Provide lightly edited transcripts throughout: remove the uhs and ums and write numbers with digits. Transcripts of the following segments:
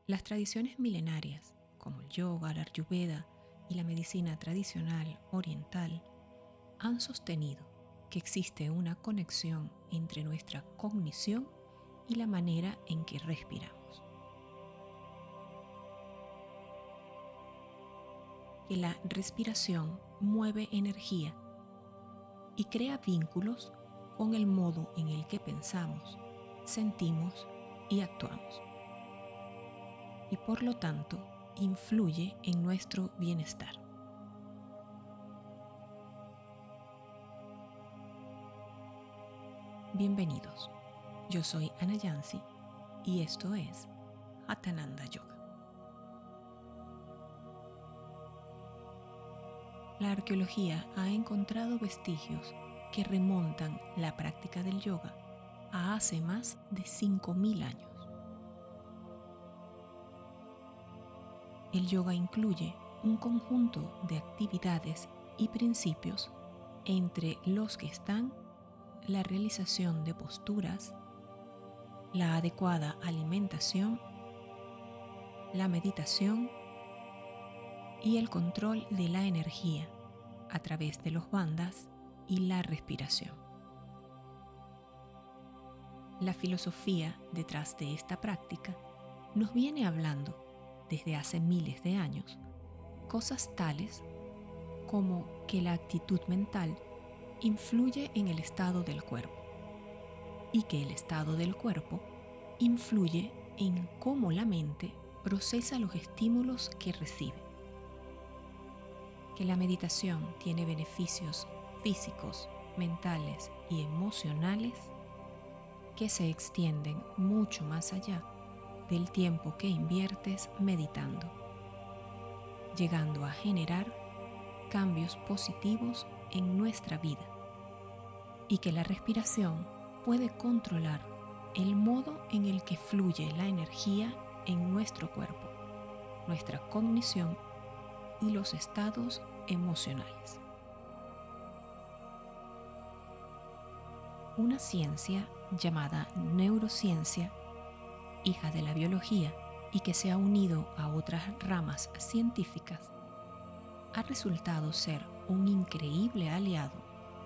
Las tradiciones milenarias, como el yoga, la ayurveda y la medicina tradicional oriental, han sostenido que existe una conexión entre nuestra cognición y la manera en que respiramos. Que la respiración mueve energía y crea vínculos con el modo en el que pensamos, sentimos y actuamos. Y por lo tanto, influye en nuestro bienestar. Bienvenidos, yo soy Ana Yancy y esto es Hatha Yoga. La arqueología ha encontrado vestigios que remontan la práctica del yoga a hace más de 5.000 años. El yoga incluye un conjunto de actividades y principios entre los que están la realización de posturas, la adecuada alimentación, la meditación y el control de la energía a través de los bandhas y la respiración. La filosofía detrás de esta práctica nos viene hablando desde hace miles de años cosas tales como que la actitud mental influye en el estado del cuerpo y que el estado del cuerpo influye en cómo la mente procesa los estímulos que recibe, que la meditación tiene beneficios físicos, mentales y emocionales que se extienden mucho más allá del tiempo que inviertes meditando, llegando a generar cambios positivos en nuestra vida, y que la respiración puede controlar el modo en el que fluye la energía en nuestro cuerpo, nuestra cognición y los estados emocionales. Una ciencia llamada neurociencia, hija de la biología y que se ha unido a otras ramas científicas, ha resultado ser un increíble aliado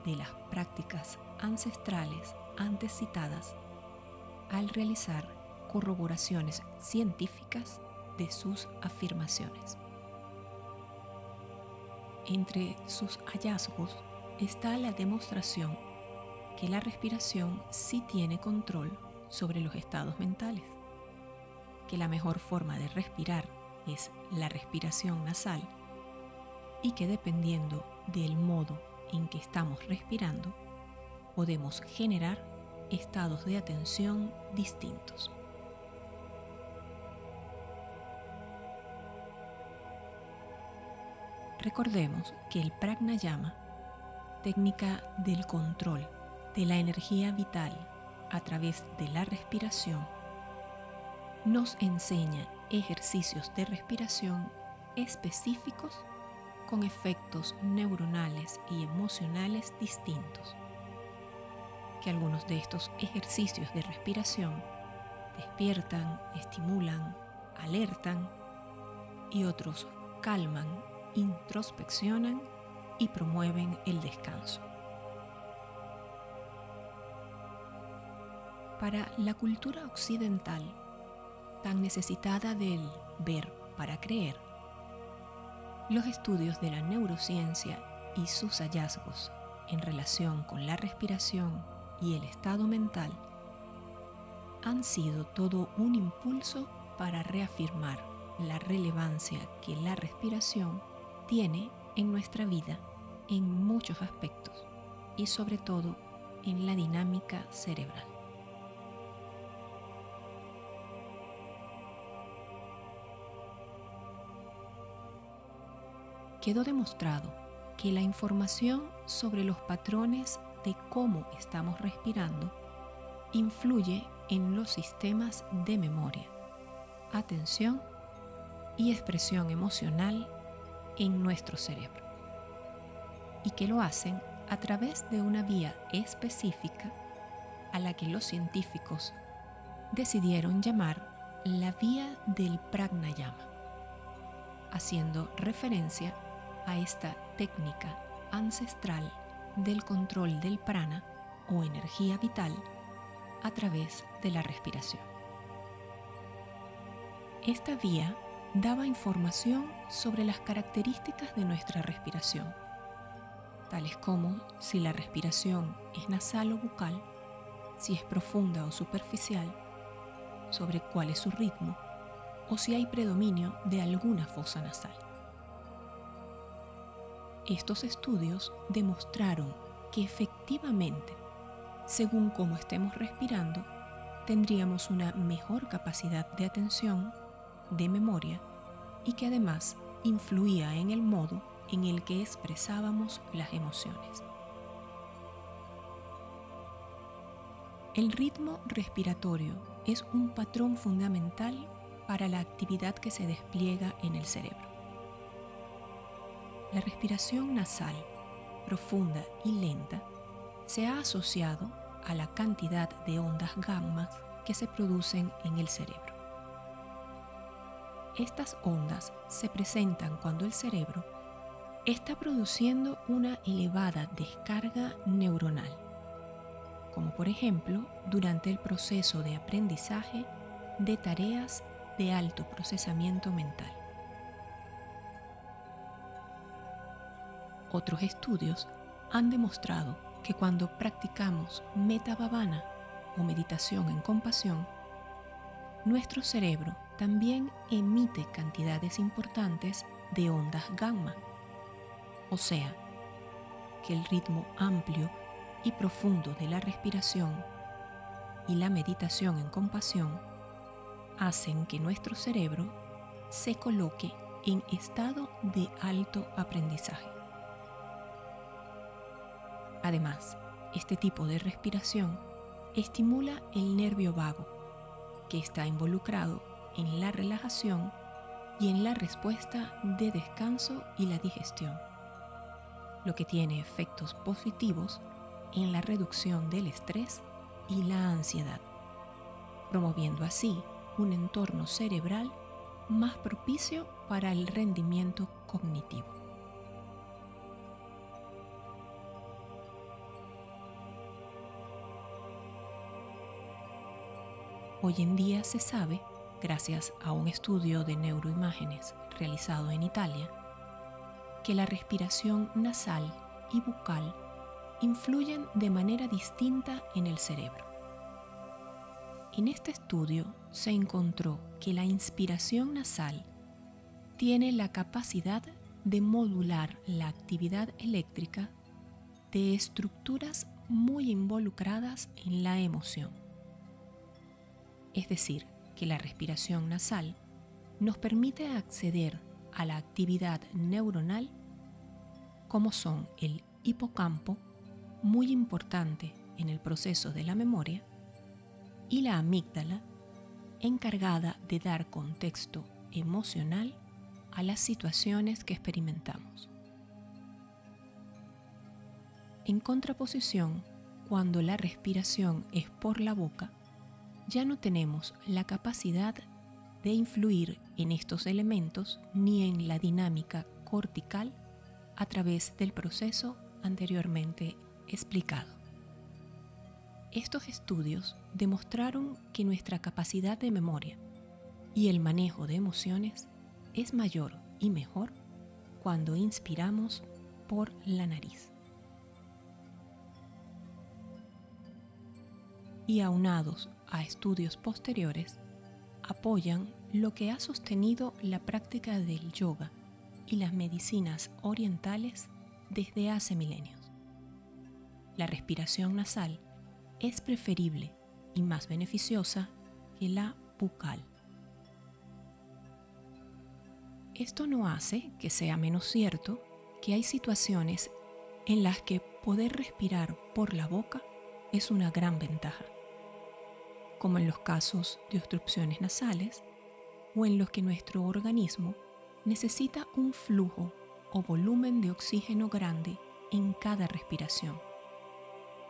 de las prácticas ancestrales antes citadas al realizar corroboraciones científicas de sus afirmaciones. Entre sus hallazgos está la demostración que la respiración sí tiene control sobre los estados mentales, que la mejor forma de respirar es la respiración nasal y que dependiendo del modo en que estamos respirando, podemos generar estados de atención distintos. Recordemos que el pranayama, técnica del control de la energía vital a través de la respiración, nos enseña ejercicios de respiración específicos con efectos neuronales y emocionales distintos, que algunos de estos ejercicios de respiración despiertan, estimulan, alertan y otros calman, introspeccionan y promueven el descanso. Para la cultura occidental, tan necesitada del ver para creer, los estudios de la neurociencia y sus hallazgos en relación con la respiración y el estado mental han sido todo un impulso para reafirmar la relevancia que la respiración tiene en nuestra vida en muchos aspectos y sobre todo en la dinámica cerebral. Quedó demostrado que la información sobre los patrones de cómo estamos respirando influye en los sistemas de memoria, atención y expresión emocional en nuestro cerebro, y que lo hacen a través de una vía específica a la que los científicos decidieron llamar la vía del pranayama, haciendo referencia a esta técnica ancestral del control del prana o energía vital a través de la respiración. Esta vía daba información sobre las características de nuestra respiración, tales como si la respiración es nasal o bucal, si es profunda o superficial, sobre cuál es su ritmo o si hay predominio de alguna fosa nasal. Estos estudios demostraron que efectivamente, según cómo estemos respirando, tendríamos una mejor capacidad de atención, de memoria, y que además influía en el modo en el que expresábamos las emociones. El ritmo respiratorio es un patrón fundamental para la actividad que se despliega en el cerebro. La respiración nasal, profunda y lenta, se ha asociado a la cantidad de ondas gamma que se producen en el cerebro. Estas ondas se presentan cuando el cerebro está produciendo una elevada descarga neuronal, como por ejemplo durante el proceso de aprendizaje de tareas de alto procesamiento mental. Otros estudios han demostrado que cuando practicamos metta bhavana o meditación en compasión, nuestro cerebro también emite cantidades importantes de ondas gamma, o sea, que el ritmo amplio y profundo de la respiración y la meditación en compasión hacen que nuestro cerebro se coloque en estado de alto aprendizaje. Además, este tipo de respiración estimula el nervio vago, que está involucrado en la relajación y en la respuesta de descanso y la digestión, lo que tiene efectos positivos en la reducción del estrés y la ansiedad, promoviendo así un entorno cerebral más propicio para el rendimiento cognitivo. Hoy en día se sabe, gracias a un estudio de neuroimágenes realizado en Italia, que la respiración nasal y bucal influyen de manera distinta en el cerebro. En este estudio se encontró que la inspiración nasal tiene la capacidad de modular la actividad eléctrica de estructuras muy involucradas en la emoción. Es decir, que la respiración nasal nos permite acceder a la actividad neuronal como son el hipocampo, muy importante en el proceso de la memoria, y la amígdala, encargada de dar contexto emocional a las situaciones que experimentamos. En contraposición, cuando la respiración es por la boca, ya no tenemos la capacidad de influir en estos elementos ni en la dinámica cortical a través del proceso anteriormente explicado. Estos estudios demostraron que nuestra capacidad de memoria y el manejo de emociones es mayor y mejor cuando inspiramos por la nariz. Y aunados a estudios posteriores, apoyan lo que ha sostenido la práctica del yoga y las medicinas orientales desde hace milenios. La respiración nasal es preferible y más beneficiosa que la bucal. Esto no hace que sea menos cierto que hay situaciones en las que poder respirar por la boca es una gran ventaja, como en los casos de obstrucciones nasales o en los que nuestro organismo necesita un flujo o volumen de oxígeno grande en cada respiración,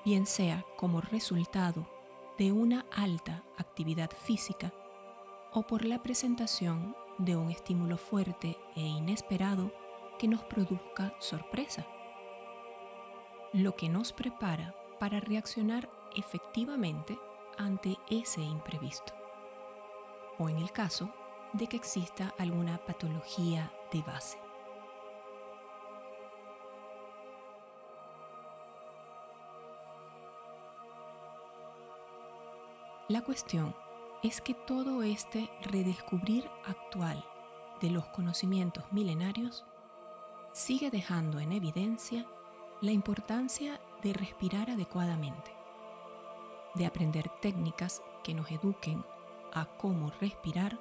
bien sea como resultado de una alta actividad física o por la presentación de un estímulo fuerte e inesperado que nos produzca sorpresa, lo que nos prepara para reaccionar efectivamente ante ese imprevisto, o en el caso de que exista alguna patología de base. La cuestión es que todo este redescubrir actual de los conocimientos milenarios sigue dejando en evidencia la importancia de respirar adecuadamente, de aprender técnicas que nos eduquen a cómo respirar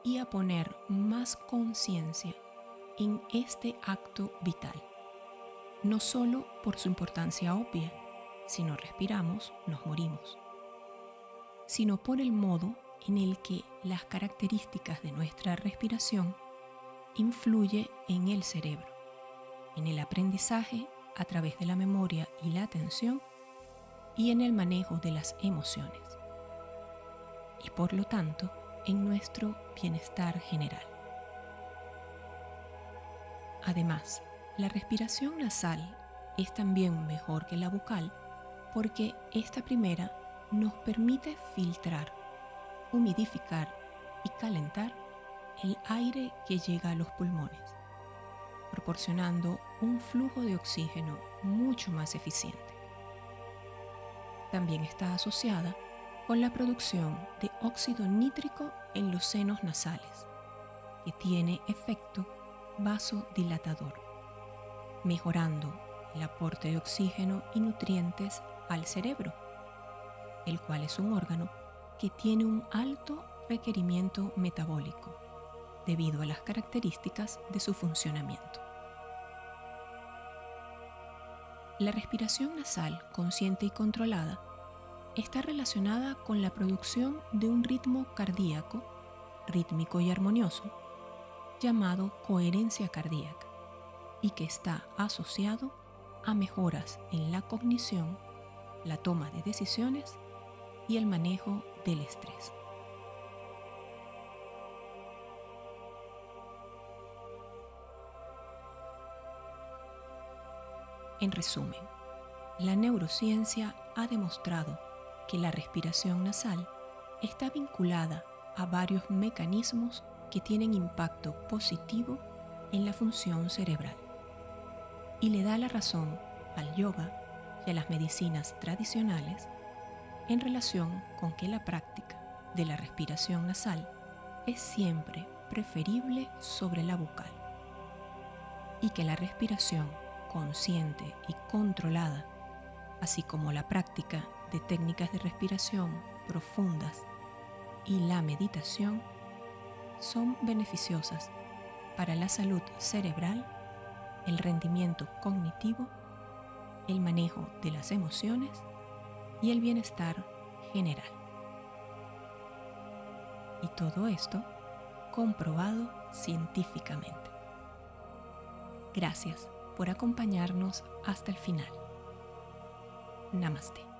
y a poner más conciencia en este acto vital, no solo por su importancia obvia, si no respiramos nos morimos, sino por el modo en el que las características de nuestra respiración influye en el cerebro, en el aprendizaje a través de la memoria y la atención y en el manejo de las emociones, y por lo tanto en nuestro bienestar general. Además, la respiración nasal es también mejor que la bucal porque esta primera nos permite filtrar, humidificar y calentar el aire que llega a los pulmones, proporcionando un flujo de oxígeno mucho más eficiente. También está asociada con la producción de óxido nítrico en los senos nasales, que tiene efecto vasodilatador, mejorando el aporte de oxígeno y nutrientes al cerebro, el cual es un órgano que tiene un alto requerimiento metabólico debido a las características de su funcionamiento. La respiración nasal consciente y controlada está relacionada con la producción de un ritmo cardíaco, rítmico y armonioso, llamado coherencia cardíaca, y que está asociado a mejoras en la cognición, la toma de decisiones y el manejo del estrés. En resumen, la neurociencia ha demostrado que la respiración nasal está vinculada a varios mecanismos que tienen impacto positivo en la función cerebral y le da la razón al yoga y a las medicinas tradicionales en relación con que la práctica de la respiración nasal es siempre preferible sobre la bucal y que la respiración consciente y controlada, así como la práctica de técnicas de respiración profundas y la meditación, son beneficiosas para la salud cerebral, el rendimiento cognitivo, el manejo de las emociones y el bienestar general. Y todo esto comprobado científicamente. Gracias por acompañarnos hasta el final. Namaste.